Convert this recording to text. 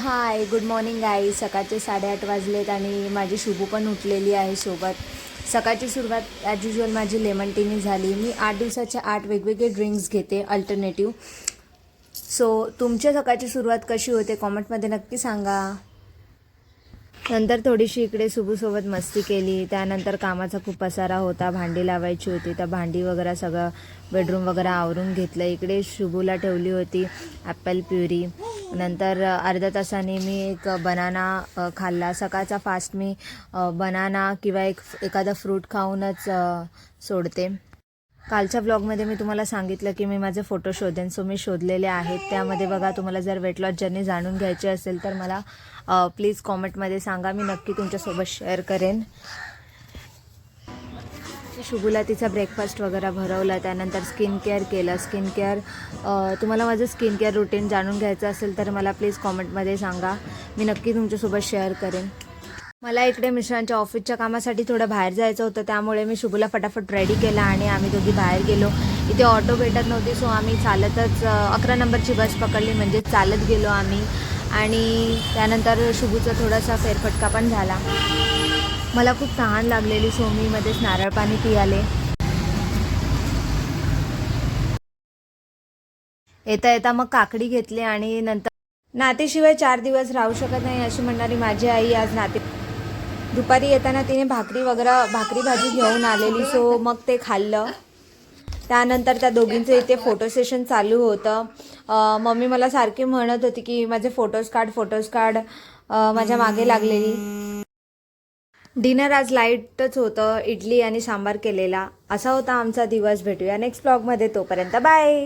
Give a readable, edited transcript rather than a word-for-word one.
Hi good morning गाई. सकाळचे 8:30 वाजलेत आणि माझी शुभू पण उठलेली आहे सोबत. सकाळची सुरुवात ॲज युजल माझी लेमन टीने झाली. मी 8 दिवसाचे 8 वेगवेगळे ड्रिंक्स घेते अल्टरनेटिव्ह. सो तुमच्या सकाळची सुरुवात कशी होते कॉमेंटमध्ये नक्की सांगा. नंतर थोडीशी इकडे शुभूसोबत मस्ती केली. त्यानंतर कामाचा खूप पसारा होता, भांडी लावायची होती. तर भांडी वगैरे सगळं बेडरूम वगैरे आवरून घेतलं. इकडे शुभूला ठेवली होती ॲपल प्युरी. नंतर अर्ध्या तासाने मी एक बनाना खाल्ला. सकाळचा फास्ट मी बनाना किंवा एखादा फ्रूट खाऊनच सोडते. कालच्या ब्लॉगमध्ये मी तुम्हाला सांगितलं की मी माझे फोटो शोधेन. सो मी शोधलेले आहेत. त्यामध्ये बघा, तुम्हाला जर वेट लॉस जर्नी जाणून घ्यायची असेल तर मला प्लीज कॉमेंटमध्ये सांगा. मी नक्की तुमच्यासोबत शेअर करेन. शुभूला तिचा ब्रेकफास्ट वगैरे भरवला. त्यानंतर स्किन केअर केलं. तुम्हाला माझं स्किन केअर रुटीन जाणून घ्यायचं असेल तर मला प्लीज कॉमेंटमध्ये सांगा. मी नक्की तुमच्यासोबत शेअर करेन. मला इकडे मिस्टरांच्या ऑफिसच्या कामासाठी थोडं बाहेर जायचं होतं, त्यामुळे मी शुभूला फटाफट रेडी केला आणि आम्ही दोघी बाहेर गेलो. इथे ऑटो भेटत नव्हती, सो आम्ही चालतच 11 नंबरची बस पकडली, म्हणजे चालत गेलो आम्ही. आणि त्यानंतर शुभूचा थोडासा फेरफटका पण झाला. मला खूप तहान लागलेली, सो मी मध्येच नारळ पाणी पियाले. येता येता मग काकडी घेतली आणि नंतर नातीशिवाय 4 दिवस राहू शकत नाही अशी म्हणणारी माझी आई आज दुपारी येताना तिने भाकरी भाजी घेऊन आलेली. सो मग ते खाल्लं. त्यानंतर त्या दोघींचं इथे फोटो सेशन चालू होतं. मम्मी मला सारखी म्हणत होती की माझे फोटोज काढ. माझ्या मागे लागलेली. डिनर आज लाईटच होतं. इडली आणि सांबार केलेला. असा होता आमचा दिवस. भेटूया नेक्स्ट ब्लॉगमध्ये. तोपर्यंत बाय.